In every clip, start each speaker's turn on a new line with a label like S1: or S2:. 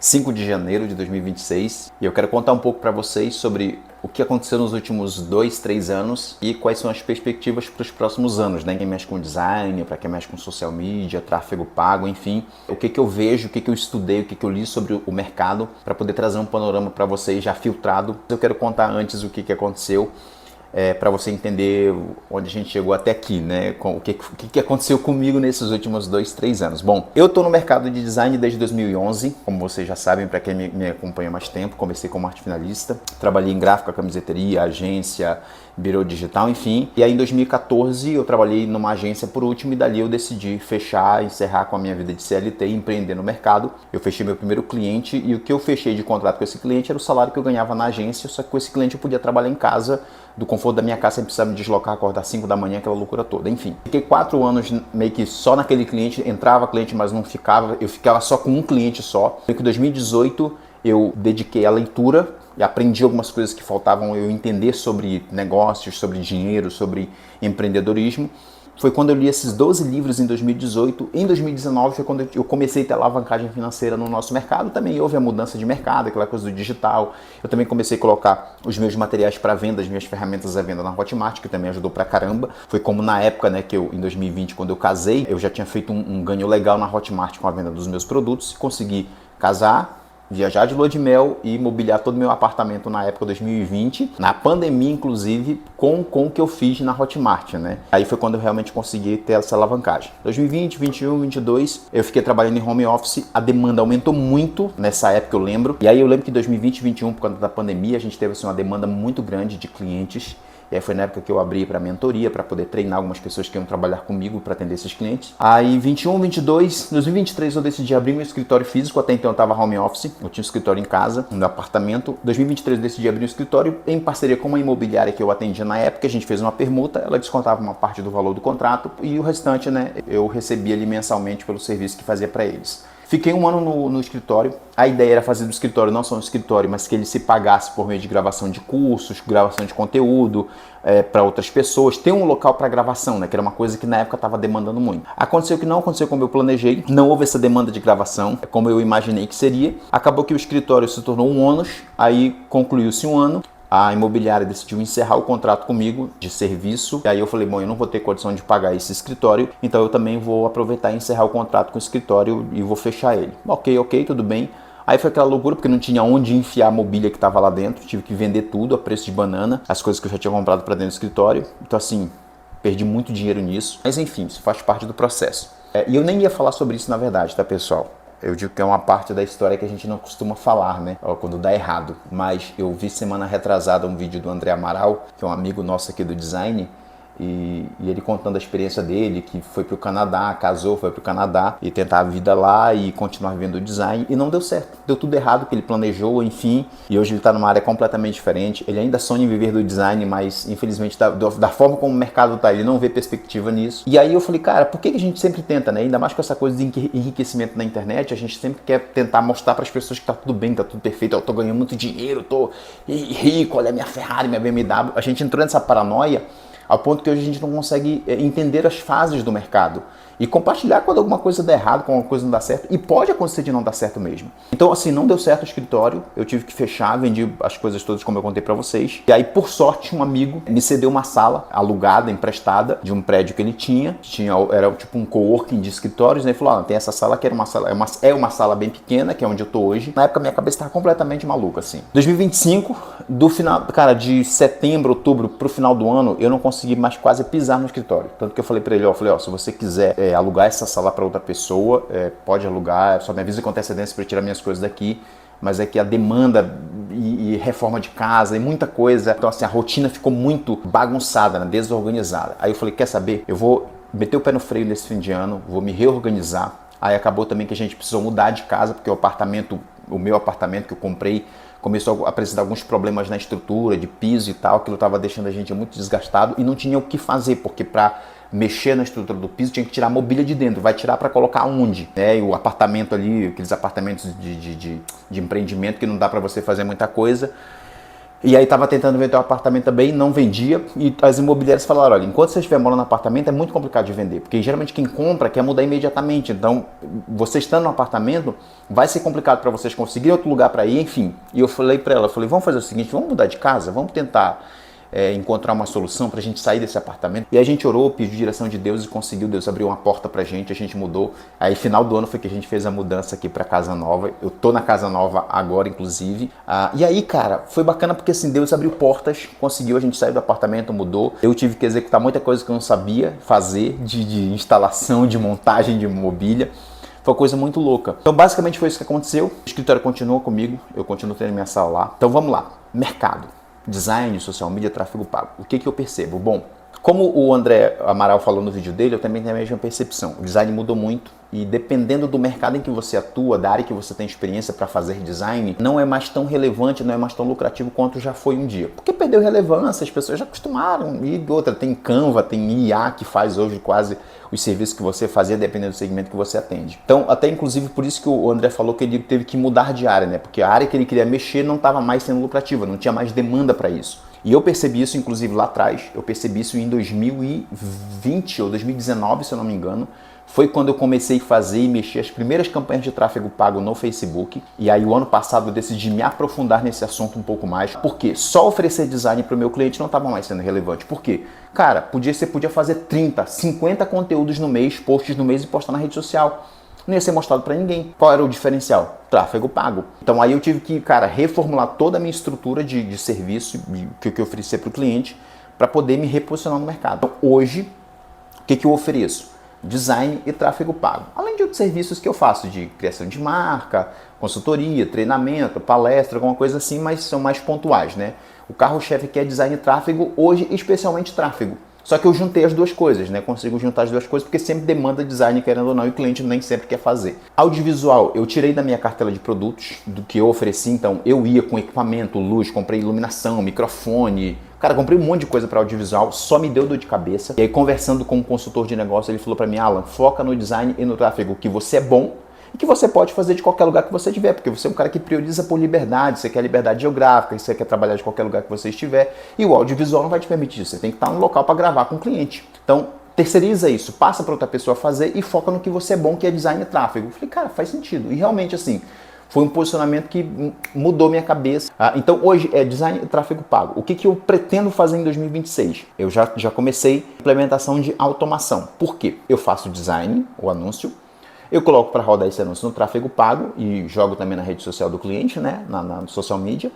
S1: 5 de janeiro de 2026 e eu quero contar um pouco para vocês sobre o que aconteceu nos últimos 2, 3 anos e quais são as perspectivas para os próximos anos, né? Quem mexe com design, para quem mexe com social media, tráfego pago, enfim, o que eu vejo, o que eu estudei, o que eu li sobre o mercado para poder trazer um panorama para vocês já filtrado. Eu quero contar antes o que aconteceu. Para você entender onde a gente chegou até aqui, né? O que aconteceu comigo nesses últimos 2, 3 anos. Bom, eu estou no mercado de design desde 2011, como vocês já sabem, para quem me acompanha há mais tempo. Comecei como arte finalista, trabalhei em gráfica, camiseteria, agência, birô digital, enfim. E aí em 2014 eu trabalhei numa agência por último e dali eu decidi fechar, encerrar com a minha vida de CLT e empreender no mercado. Eu fechei meu primeiro cliente e o que eu fechei de contrato com esse cliente era o salário que eu ganhava na agência, só que com esse cliente eu podia trabalhar em casa, do conforto da minha casa, sem precisar me deslocar, acordar 5 da manhã, aquela loucura toda, enfim. Fiquei 4 anos meio que só naquele cliente, entrava cliente, mas não ficava, eu ficava só com um cliente só. Em 2018 eu dediquei à leitura e aprendi algumas coisas que faltavam eu entender sobre negócios, sobre dinheiro, sobre empreendedorismo. Foi quando eu li esses 12 livros em 2018. Em 2019 foi quando eu comecei a ter alavancagem financeira no nosso mercado. Também houve a mudança de mercado, aquela coisa do digital. Eu também comecei a colocar os meus materiais para venda, as minhas ferramentas à venda na Hotmart, que também ajudou pra caramba. Foi como na época, né, que eu, em 2020, quando eu casei, eu já tinha feito um ganho legal na Hotmart com a venda dos meus produtos. Consegui casar, viajar de lua de mel e mobiliar todo o meu apartamento na época 2020, na pandemia inclusive, com o que eu fiz na Hotmart, né? Aí foi quando eu realmente consegui ter essa alavancagem. 2020, 21, 22, eu fiquei trabalhando em home office, a demanda aumentou muito nessa época, eu lembro. E aí eu lembro que 2020 e 21, por conta da pandemia, a gente teve assim, uma demanda muito grande de clientes. E aí foi na época que eu abri para mentoria, para poder treinar algumas pessoas que iam trabalhar comigo para atender esses clientes. Aí 21, 22, 2023 eu decidi abrir meu escritório físico, até então eu estava home office, eu tinha um escritório em casa, no apartamento. 2023 eu decidi abrir um escritório em parceria com uma imobiliária que eu atendia na época, a gente fez uma permuta, ela descontava uma parte do valor do contrato e o restante, né, eu recebia ali mensalmente pelo serviço que fazia para eles. Fiquei um ano no escritório. A ideia era fazer do escritório não só um escritório, mas que ele se pagasse por meio de gravação de cursos, gravação de conteúdo para outras pessoas. Ter um local para gravação, né? Que era uma coisa que na época estava demandando muito. Aconteceu que não aconteceu como eu planejei. Não houve essa demanda de gravação, como eu imaginei que seria. Acabou que o escritório se tornou um ônus. Aí concluiu-se um ano. A imobiliária decidiu encerrar o contrato comigo de serviço. E aí eu falei, bom, eu não vou ter condição de pagar esse escritório, então eu também vou aproveitar e encerrar o contrato com o escritório e vou fechar ele. Ok, tudo bem. Aí foi aquela loucura, porque não tinha onde enfiar a mobília que estava lá dentro. Tive que vender tudo a preço de banana, as coisas que eu já tinha comprado para dentro do escritório. Então assim, perdi muito dinheiro nisso. Mas enfim, isso faz parte do processo. E eu nem ia falar sobre isso na verdade, tá, pessoal? Eu digo que é uma parte da história que a gente não costuma falar, né? Quando dá errado. Mas eu vi semana retrasada um vídeo do André Amaral, que é um amigo nosso aqui do design, e ele contando a experiência dele, que foi pro Canadá, casou, foi pro Canadá e tentar a vida lá e continuar vivendo o design, e não deu certo. Deu tudo errado que ele planejou, enfim, e hoje ele tá numa área completamente diferente. Ele ainda sonha em viver do design, mas infelizmente da forma como o mercado tá, ele não vê perspectiva nisso. E aí eu falei, cara, por que a gente sempre tenta, né? Ainda mais com essa coisa de enriquecimento na internet, a gente sempre quer tentar mostrar para as pessoas que tá tudo bem, tá tudo perfeito, eu tô ganhando muito dinheiro, tô rico, olha a minha Ferrari, minha BMW. A gente entrou nessa paranoia ao ponto que hoje a gente não consegue entender as fases do mercado e compartilhar quando alguma coisa der errado, quando alguma coisa não dá certo, e pode acontecer de não dar certo mesmo. Então assim, não deu certo o escritório, eu tive que fechar, vendi as coisas todas como eu contei pra vocês, e aí por sorte um amigo me cedeu uma sala alugada, emprestada, de um prédio que ele tinha era tipo um coworking de escritórios, né? Ele falou, tem essa sala que era uma sala, é uma sala bem pequena, que é onde eu tô hoje. Na época minha cabeça estava completamente maluca, assim. 2025, do final, cara, de setembro, outubro pro final do ano, eu não consegui mais quase pisar no escritório. Tanto que eu falei pra ele, se você quiser alugar essa sala para outra pessoa, pode alugar, só me avisa com antecedência para tirar minhas coisas daqui, mas é que a demanda e reforma de casa e muita coisa, então assim, a rotina ficou muito bagunçada, né, desorganizada. Aí eu falei, quer saber? Eu vou meter o pé no freio nesse fim de ano, vou me reorganizar. Aí acabou também que a gente precisou mudar de casa, porque o meu apartamento que eu comprei começou a apresentar alguns problemas na estrutura, de piso e tal, aquilo estava deixando a gente muito desgastado e não tinha o que fazer, porque para mexer na estrutura do piso tinha que tirar a mobília de dentro. Vai tirar para colocar onde? E o apartamento ali, aqueles apartamentos de empreendimento que não dá para você fazer muita coisa. E aí tava tentando vender o apartamento também, não vendia. E as imobiliárias falaram, olha, enquanto você estiver morando no apartamento é muito complicado de vender. Porque geralmente quem compra quer mudar imediatamente. Então, você estando no apartamento, vai ser complicado para vocês conseguirem outro lugar para ir, enfim. E eu falei para ela, vamos fazer o seguinte, vamos mudar de casa, vamos tentar encontrar uma solução pra gente sair desse apartamento. E a gente orou, pediu direção de Deus e conseguiu. Deus abriu uma porta pra gente, a gente mudou. Aí final do ano foi que a gente fez a mudança aqui pra casa nova. Eu tô na casa nova agora, inclusive. E aí, cara, foi bacana porque assim, Deus abriu portas, conseguiu, a gente sair do apartamento, mudou. Eu tive que executar muita coisa que eu não sabia fazer, de instalação, de montagem de mobília. Foi uma coisa muito louca. Então, basicamente foi isso que aconteceu. O escritório continuou comigo, eu continuo tendo minha sala lá. Então, vamos lá. Mercado. Design, social media, tráfego pago. O que eu percebo? Bom, como o André Amaral falou no vídeo dele, eu também tenho a mesma percepção. O design mudou muito e dependendo do mercado em que você atua, da área que você tem experiência para fazer design, não é mais tão relevante, não é mais tão lucrativo quanto já foi um dia. Porque perdeu relevância, as pessoas já acostumaram. E outra, tem Canva, tem IA que faz hoje quase os serviços que você fazia dependendo do segmento que você atende. Então, até inclusive por isso que o André falou que ele teve que mudar de área, né? Porque a área que ele queria mexer não estava mais sendo lucrativa, não tinha mais demanda para isso. E eu percebi isso, inclusive, lá atrás. Eu percebi isso em 2020 ou 2019, se eu não me engano. Foi quando eu comecei a fazer e mexer as primeiras campanhas de tráfego pago no Facebook. E aí, o ano passado, eu decidi me aprofundar nesse assunto um pouco mais. Porque só oferecer design para o meu cliente não estava mais sendo relevante. Por quê? Cara, você podia fazer 30, 50 conteúdos no mês, posts no mês e postar na rede social. Não ia ser mostrado para ninguém. Qual era o diferencial? Tráfego pago. Então aí eu tive que, cara, reformular toda a minha estrutura de serviço que eu oferecia para o cliente para poder me reposicionar no mercado. Então, hoje, o que eu ofereço? Design e tráfego pago. Além de outros serviços que eu faço de criação de marca, consultoria, treinamento, palestra, alguma coisa assim, mas são mais pontuais, né? O carro-chefe aqui é design e tráfego, hoje especialmente tráfego. Só que eu juntei as duas coisas, né? Consigo juntar as duas coisas porque sempre demanda design, querendo ou não, e o cliente nem sempre quer fazer. Audiovisual, eu tirei da minha cartela de produtos, do que eu ofereci, então eu ia com equipamento, luz, comprei iluminação, microfone. Cara, comprei um monte de coisa para audiovisual, só me deu dor de cabeça. E aí, conversando com um consultor de negócio, ele falou para mim, Alan, foca no design e no tráfego, que você é bom e que você pode fazer de qualquer lugar que você estiver, porque você é um cara que prioriza por liberdade, você quer liberdade geográfica, você quer trabalhar de qualquer lugar que você estiver, e o audiovisual não vai te permitir isso, você tem que estar no local para gravar com o cliente. Então, terceiriza isso, passa para outra pessoa fazer e foca no que você é bom, que é design e tráfego. Eu falei, cara, faz sentido. E realmente, assim, foi um posicionamento que mudou minha cabeça. Então, hoje é design e tráfego pago. O que eu pretendo fazer em 2026? Eu já comecei a implementação de automação. Por quê? Eu faço design, o anúncio, eu coloco para rodar esse anúncio no tráfego pago e jogo também na rede social do cliente, né, na social media.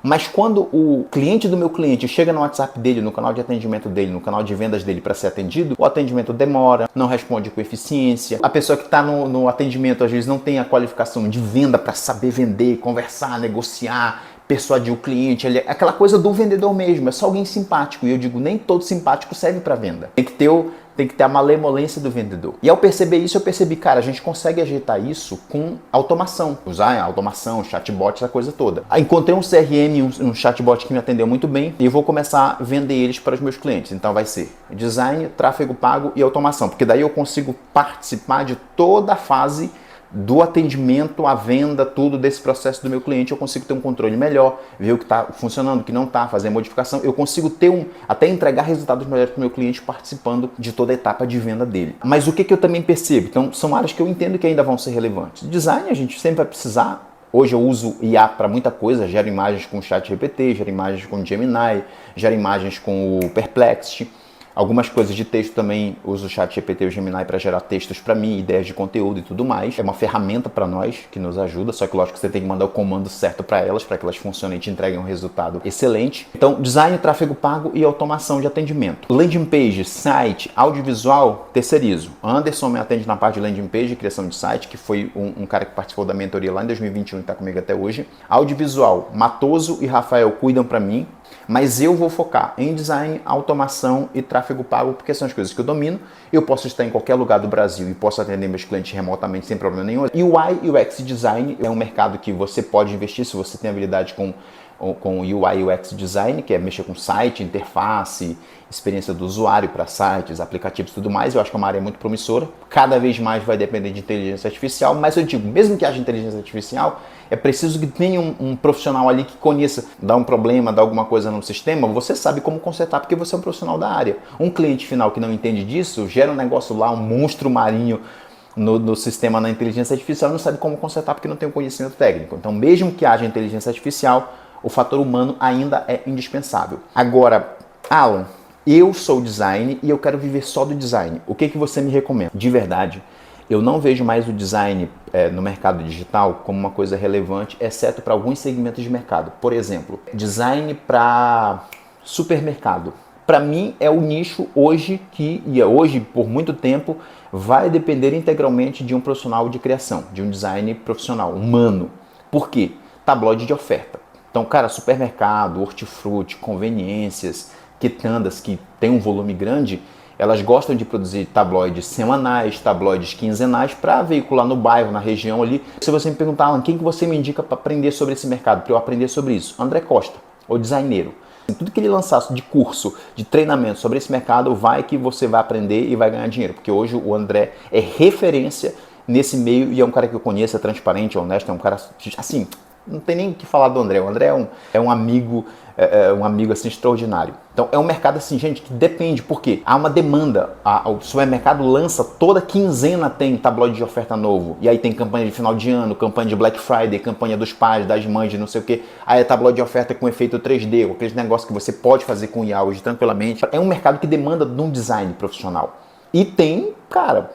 S1: Mas quando o cliente do meu cliente chega no WhatsApp dele, no canal de atendimento dele, no canal de vendas dele para ser atendido, o atendimento demora, não responde com eficiência. A pessoa que está no atendimento às vezes não tem a qualificação de venda para saber vender, conversar, negociar, persuadir o cliente, aquela coisa do vendedor mesmo, é só alguém simpático. E eu digo, nem todo simpático serve para venda. Tem que ter a malemolência do vendedor. E ao perceber isso, eu percebi, cara, a gente consegue ajeitar isso com automação. Usar a automação, chatbot, essa coisa toda. Aí encontrei um CRM, um chatbot que me atendeu muito bem e eu vou começar a vender eles para os meus clientes. Então vai ser design, tráfego pago e automação, porque daí eu consigo participar de toda a fase do atendimento, a venda, tudo desse processo do meu cliente. Eu consigo ter um controle melhor, ver o que está funcionando, o que não está, fazer modificação. Eu consigo ter até entregar resultados melhores para o meu cliente participando de toda a etapa de venda dele. Mas o que eu também percebo? Então, são áreas que eu entendo que ainda vão ser relevantes. Design a gente sempre vai precisar. Hoje eu uso IA para muita coisa, gero imagens com o ChatGPT, gero imagens com o Gemini, gero imagens com o Perplexity. Algumas coisas de texto também uso o ChatGPT e o Gemini para gerar textos para mim, ideias de conteúdo e tudo mais. É uma ferramenta para nós que nos ajuda, só que lógico que você tem que mandar o comando certo para que elas funcionem e te entreguem um resultado excelente. Então, design, tráfego pago e automação de atendimento. Landing page, site, audiovisual, terceirizo. Anderson me atende na parte de landing page, criação de site, que foi um cara que participou da mentoria lá em 2021 e está comigo até hoje. Audiovisual, Matoso e Rafael cuidam para mim. Mas eu vou focar em design, automação e tráfego pago, porque são as coisas que eu domino. Eu posso estar em qualquer lugar do Brasil e posso atender meus clientes remotamente sem problema nenhum. UI e UX Design é um mercado que você pode investir se você tem habilidade com com UI UX design, que é mexer com site, interface, experiência do usuário para sites, aplicativos e tudo mais. Eu acho que é uma área muito promissora. Cada vez mais vai depender de inteligência artificial, mas eu digo, mesmo que haja inteligência artificial, é preciso que tenha um profissional ali que conheça, dá um problema, dá alguma coisa no sistema, você sabe como consertar, porque você é um profissional da área. Um cliente final que não entende disso, gera um negócio lá, um monstro marinho no sistema, na inteligência artificial, não sabe como consertar porque não tem o conhecimento técnico. Então, mesmo que haja inteligência artificial, o fator humano ainda é indispensável. Agora, Alan, eu sou design e eu quero viver só do design. O que você me recomenda? De verdade, eu não vejo mais o design no mercado digital como uma coisa relevante, exceto para alguns segmentos de mercado. Por exemplo, design para supermercado. Para mim é o nicho hoje hoje por muito tempo vai depender integralmente de um profissional de criação, de um design profissional, humano. Por quê? Tabloide de oferta. Então, cara, supermercado, hortifruti, conveniências, quitandas que tem um volume grande, elas gostam de produzir tabloides semanais, tabloides quinzenais para veicular no bairro, na região ali. Se você me perguntar, Alan, quem que você me indica para aprender sobre esse mercado, para eu aprender sobre isso? André Costa, o designeiro. Tudo que ele lançasse de curso, de treinamento sobre esse mercado, vai que você vai aprender e vai ganhar dinheiro. Porque hoje o André é referência nesse meio e é um cara que eu conheço, é transparente, é honesto, é um cara assim, não tem nem o que falar do André. O André é um amigo assim extraordinário. Então é um mercado assim, gente, que depende, porque há uma demanda. O supermercado lança toda quinzena, tem tabloide de oferta novo. E aí tem campanha de final de ano, campanha de Black Friday, campanha dos pais, das mães, de não sei o quê. Aí é tabloide de oferta com efeito 3D, com aqueles negócios que você pode fazer com IA hoje tranquilamente. É um mercado que demanda de um design profissional. E tem, cara,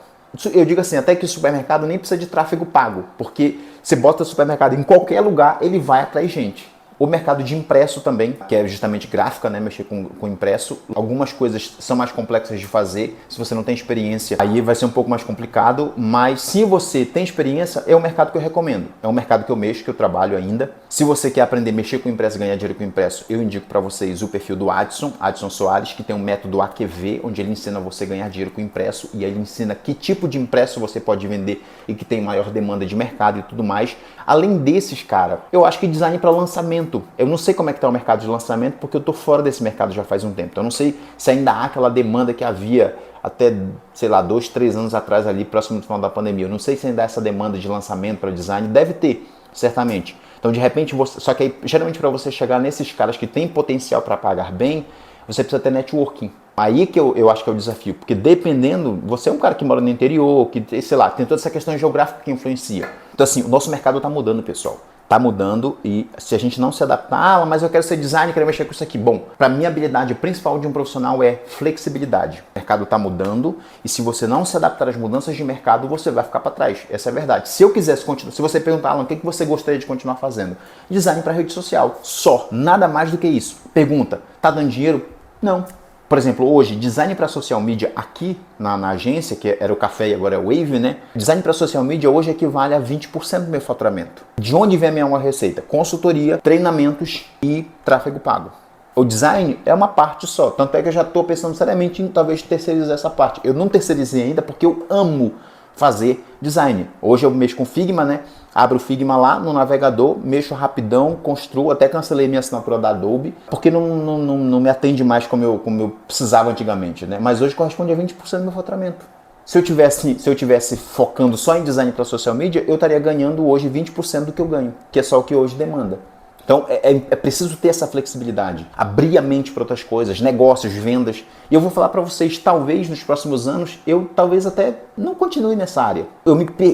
S1: eu digo assim, até que o supermercado nem precisa de tráfego pago, porque você bota o supermercado em qualquer lugar, ele vai atrair gente. O mercado de impresso também, que é justamente gráfica, né? Mexer com impresso. Algumas coisas são mais complexas de fazer. Se você não tem experiência, aí vai ser um pouco mais complicado. Mas se você tem experiência, é o mercado que eu recomendo. É um mercado que eu mexo, que eu trabalho ainda. Se você quer aprender a mexer com impresso e ganhar dinheiro com impresso, eu indico para vocês o perfil do Adson Soares, que tem um método AQV, onde ele ensina você a ganhar dinheiro com impresso. E ele ensina que tipo de impresso você pode vender e que tem maior demanda de mercado e tudo mais. Além desses, cara, eu acho que design para lançamento. Eu não sei como é que está o mercado de lançamento, porque eu tô fora desse mercado já faz um tempo. Então eu não sei se ainda há aquela demanda que havia até, sei lá, 2, 3 anos atrás ali, próximo do final da pandemia. Eu não sei se ainda há essa demanda de lançamento para design. Deve ter, certamente. Então de repente, só que aí, geralmente para você chegar nesses caras que têm potencial para pagar bem, você precisa ter networking. Aí que eu acho que é o desafio, porque dependendo, você é um cara que mora no interior, que, sei lá, tem toda essa questão geográfica que influencia. Então assim, o nosso mercado está mudando, pessoal. Está mudando e se a gente não se adaptar, mas eu quero ser designer, quero mexer com isso aqui. Bom, para mim a habilidade principal de um profissional é flexibilidade. O mercado está mudando e se você não se adaptar às mudanças de mercado, você vai ficar para trás. Essa é a verdade. Se eu quisesse continuar, se você perguntar, Alan, o que você gostaria de continuar fazendo? Design para rede social. Só. Nada mais do que isso. Pergunta, tá dando dinheiro? Não. Por exemplo, hoje, design para social media aqui na agência, que era o Café e agora é o Wave, né? Design para social media hoje equivale a 20% do meu faturamento. De onde vem a minha receita? Consultoria, treinamentos e tráfego pago. O design é uma parte só, tanto é que eu já estou pensando seriamente em talvez terceirizar essa parte. Eu não terceirizei ainda porque eu amo fazer design. Hoje eu mexo com Figma, né? Abro o Figma lá no navegador, mexo rapidão, construo, até cancelei minha assinatura da Adobe, porque não me atende mais como eu precisava antigamente, né? Mas hoje corresponde a 20% do meu faturamento. Se eu tivesse focando só em design para social media, eu estaria ganhando hoje 20% do que eu ganho, que é só o que hoje demanda. Então é preciso ter essa flexibilidade, abrir a mente para outras coisas, negócios, vendas. E eu vou falar para vocês, talvez nos próximos anos, eu talvez até não continue nessa área.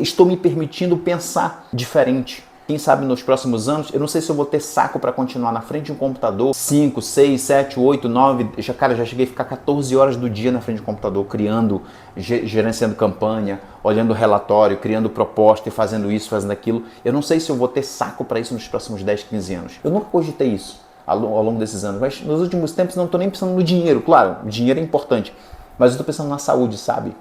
S1: Estou me permitindo pensar diferente. Quem sabe nos próximos anos, eu não sei se eu vou ter saco para continuar na frente de um computador 5, 6, 7, 8, 9, já cheguei a ficar 14 horas do dia na frente de um computador, criando, gerenciando campanha, olhando relatório, criando proposta e fazendo isso, fazendo aquilo. Eu não sei se eu vou ter saco para isso nos próximos 10, 15 anos. Eu nunca cogitei isso ao longo desses anos, mas nos últimos tempos não estou nem pensando no dinheiro. Claro, o dinheiro é importante, mas eu estou pensando na saúde, sabe?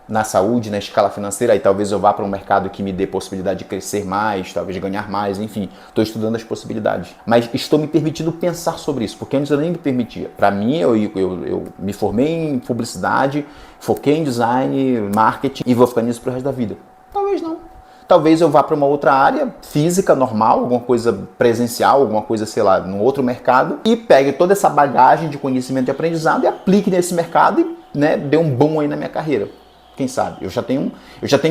S1: Na saúde, na escala financeira, aí talvez eu vá para um mercado que me dê possibilidade de crescer mais, talvez ganhar mais, enfim, estou estudando as possibilidades. Mas estou me permitindo pensar sobre isso, porque antes eu nem me permitia. Para mim, eu me formei em publicidade, foquei em design, marketing e vou ficar nisso pro resto da vida. Talvez não. talvez eu vá para uma outra área física, normal, alguma coisa presencial, alguma coisa, sei lá, num outro mercado, e pegue toda essa bagagem de conhecimento e aprendizado e aplique nesse mercado e, né, dê um boom aí na minha carreira. Quem sabe? Eu já tenho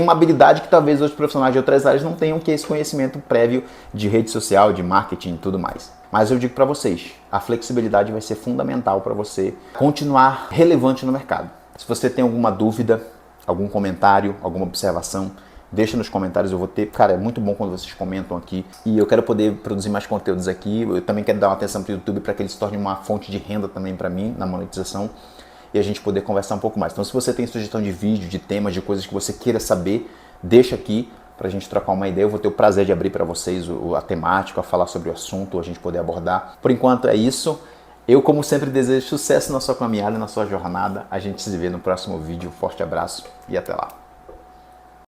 S1: uma habilidade que talvez outros profissionais de outras áreas não tenham, que é esse conhecimento prévio de rede social, de marketing e tudo mais. Mas eu digo para vocês, a flexibilidade vai ser fundamental para você continuar relevante no mercado. Se você tem alguma dúvida, algum comentário, alguma observação, deixa nos comentários, eu vou ter... Cara, é muito bom quando vocês comentam aqui e eu quero poder produzir mais conteúdos aqui. Eu também quero dar uma atenção para o YouTube para que ele se torne uma fonte de renda também para mim, na monetização, e a gente poder conversar um pouco mais. Então, se você tem sugestão de vídeo, de temas, de coisas que você queira saber, deixa aqui para a gente trocar uma ideia. Eu vou ter o prazer de abrir para vocês a temática, a falar sobre o assunto, a gente poder abordar. Por enquanto é isso. Eu, como sempre, desejo sucesso na sua caminhada, na sua jornada. A gente se vê no próximo vídeo. Forte abraço e até lá.